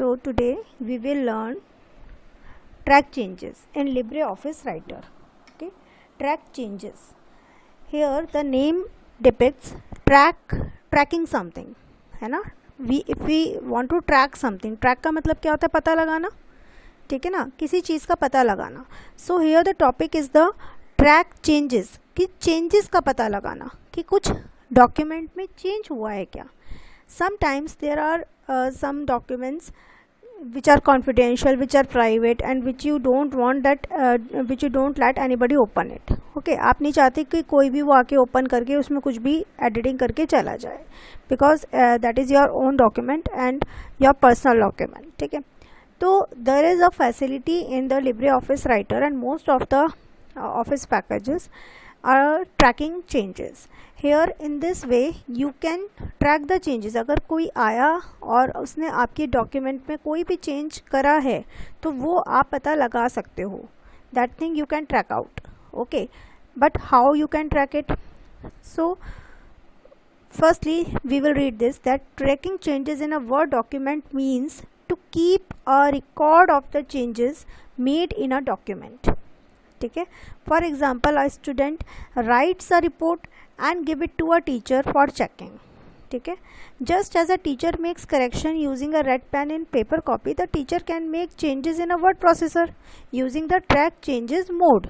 So today we will learn track changes in LibreOffice Writer. Okay, track changes. Here the name depicts tracking something, है ना. If we want to track something, track का मतलब क्या होता है? पता लगाना, ठीक है ना, किसी चीज़ का पता लगाना. So here the topic is the track changes, कि changes का पता लगाना कि कुछ डॉक्यूमेंट में चेंज हुआ है क्या. Sometimes there are some documents which are confidential, which are private, and which you don't want that which you don't let anybody open it. Okay, आप नहीं चाहते कि कोई भी वो आके ओपन करके उसमें कुछ भी एडिटिंग करके चला जाए, because that is your own document and your personal document. ठीक है, तो there is a facility in the LibreOffice Writer and most of the office packages are tracking changes. Here in this way you can track the changes. अगर कोई आया और उसने आपके document में कोई भी चेंज करा है तो वो आप पता लगा सकते हो. That thing you can track out. Okay, but how you can track it? So firstly we will read this, that tracking changes in a Word document means to keep a record of the changes made in a document. ठीक है, for example a student writes a report and give it to a teacher for checking. ठीक है, just as a teacher makes correction using a red pen in paper copy, the teacher can make changes in a word processor using the track changes mode.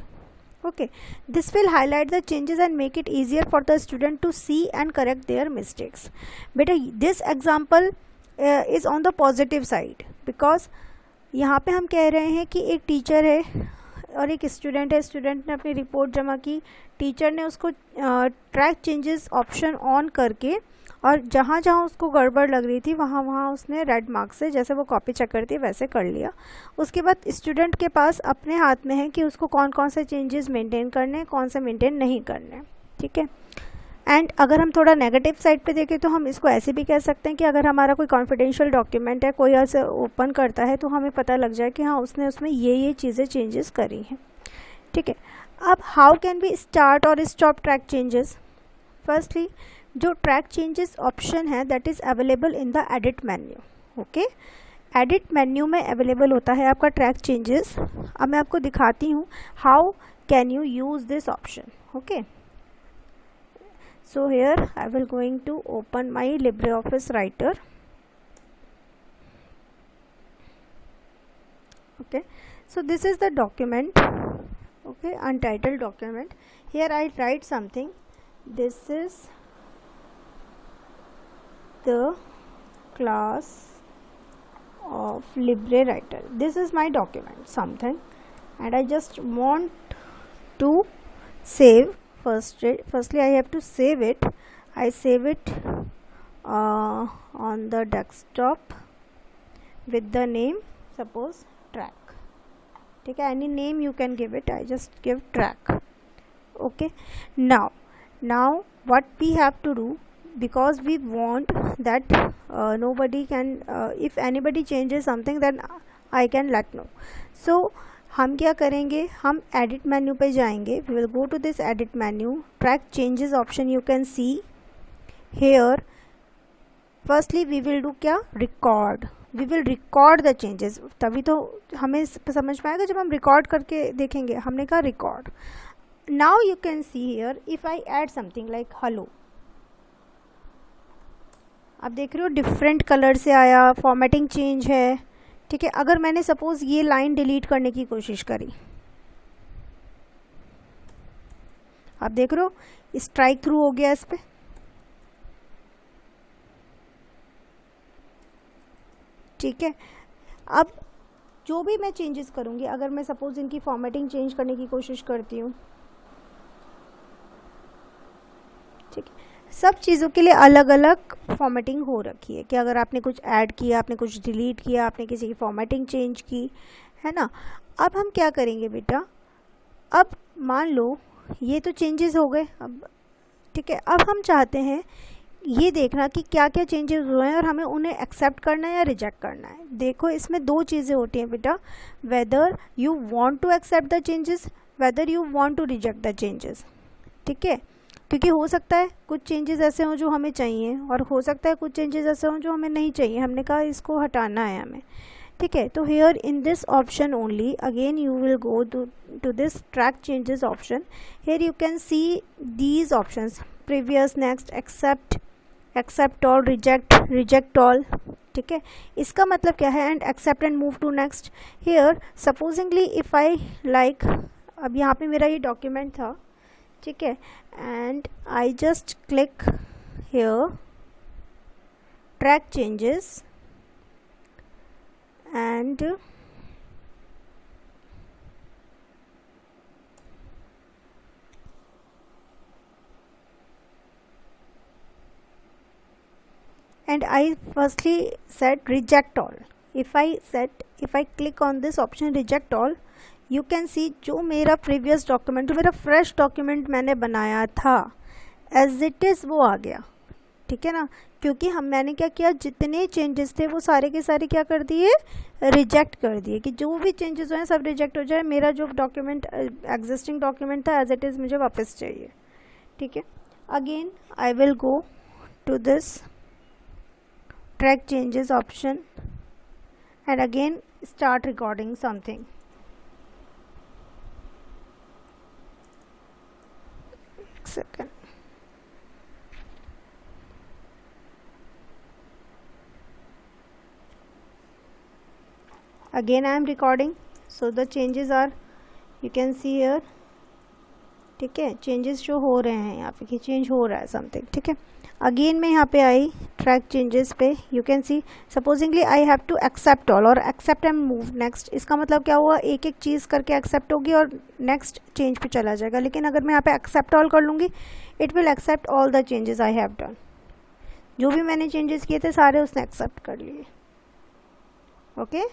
Okay, this will highlight the changes and make it easier for the student to see and correct their mistakes. बेटा this example is on the positive side, because यहाँ पे हम कह रहे हैं कि एक teacher है और एक स्टूडेंट है. स्टूडेंट ने अपनी रिपोर्ट जमा की, टीचर ने उसको ट्रैक चेंजेस ऑप्शन ऑन करके और जहाँ जहाँ उसको गड़बड़ लग रही थी वहाँ वहाँ उसने रेड मार्क से, जैसे वो कॉपी चेक करती है वैसे कर लिया. उसके बाद स्टूडेंट के पास अपने हाथ में है कि उसको कौन कौन से चेंजेस मेंटेन करने हैं, कौन से मेंटेन नहीं करने हैं. ठीक है, एंड अगर हम थोड़ा नेगेटिव साइड पे देखें तो हम इसको ऐसे भी कह सकते हैं कि अगर हमारा कोई कॉन्फिडेंशियल डॉक्यूमेंट है, कोई ऐसे ओपन करता है तो हमें पता लग जाए कि हाँ उसने उसमें ये चीज़ें चेंजेस करी हैं. ठीक है, अब हाउ कैन वी स्टार्ट और स्टॉप ट्रैक चेंजेस. फर्स्टली जो ट्रैक चेंजेस ऑप्शन है that is available in the edit menu. Okay, edit menu में अवेलेबल होता है आपका ट्रैक चेंजेस. अब मैं आपको दिखाती हूँ how can you use this option. Okay, so here I will going to open my LibreOffice Writer. Okay, so this is the document. Okay, untitled document. Here I write something. This is the class of LibreWriter. This is my document, something, and I just want to save. Firstly I have to save it. I save it on the desktop with the name, suppose track. ठीक है, any name you can give it. I just give track. Okay, now what we have to do, because we want that nobody can if anybody changes something then I can let know. So हम क्या करेंगे, हम edit menu पे जाएंगे. We will go to this edit menu, track changes option you can see here. Firstly we will do क्या, record. We will record the changes. तभी तो हमें समझ में आएगा जब हम रिकॉर्ड करके देखेंगे. हमने कहा record. Now you can see here if I add something like hello. आप देख रहे हो डिफरेंट कलर से आया, फॉर्मेटिंग चेंज है. ठीक है, अगर मैंने सपोज ये लाइन डिलीट करने की कोशिश करी, आप देख रहे हो स्ट्राइक थ्रू हो गया इस पे. ठीक है, अब जो भी मैं चेंजेस करूंगी, अगर मैं सपोज इनकी फॉर्मेटिंग चेंज करने की कोशिश करती हूँ, ठीक है, सब चीज़ों के लिए अलग अलग फॉर्मेटिंग हो रखी है कि अगर आपने कुछ ऐड किया, आपने कुछ डिलीट किया, आपने किसी की फॉर्मेटिंग चेंज की, है ना. अब हम क्या करेंगे बेटा, अब मान लो ये तो चेंजेस हो गए. अब ठीक है, अब हम चाहते हैं ये देखना कि क्या क्या चेंजेस हुए हैं और हमें उन्हें एक्सेप्ट करना है या रिजेक्ट करना है. देखो इसमें दो चीज़ें होती हैं बेटा, whether you want to accept the changes, whether you want to reject the changes. ठीक है, क्योंकि हो सकता है कुछ चेंजेस ऐसे हों जो हमें चाहिए और हो सकता है कुछ चेंजेस ऐसे हों जो हमें नहीं चाहिए, हमने कहा इसको हटाना है हमें, ठीक है। तो here in this option only again you will go to this track changes option. Here you can see these options, previous, next, accept, accept all, reject, reject all, ठीक है। इसका मतलब क्या है, and accept and move to next. Here supposingly if I like, अब यहाँ पे मेरा ये डॉक्यूमेंट था, ठीक है, and I just click here track changes and I firstly said reject all. If I click on this option reject all, you can see जो मेरा previous document, जो मेरा fresh document मैंने बनाया था as it is वो आ गया, ठीक है ना। क्योंकि मैंने क्या किया, जितने चेंजेस थे वो सारे के सारे क्या कर दिए, रिजेक्ट कर दिए, कि जो भी चेंजेस हुए सब रिजेक्ट हो जाए, मेरा जो डॉक्यूमेंट एग्जिस्टिंग डॉक्यूमेंट था एज इट इज़ मुझे वापस चाहिए, ठीक है। Again I will go to this track changes option and again start recording something. Second, again I am recording, so the changes are, you can see here, ठीक है, changes जो हो रहे हैं यहाँ पे कि चेंज हो रहा है समथिंग, ठीक है। अगेन मैं यहाँ पे आई ट्रैक चेंजेस पे, you can see supposingly I have to accept all और एक्सेप्ट एंड मूव नेक्स्ट। इसका मतलब क्या हुआ, एक एक चीज़ करके एक्सेप्ट होगी और नेक्स्ट चेंज पे चला जाएगा। लेकिन अगर मैं यहाँ पे एक्सेप्ट ऑल कर लूँगी, it will accept all the changes I have done, जो भी मैंने चेंजेस किए थे सारे उसने एक्सेप्ट कर लिए, ओके।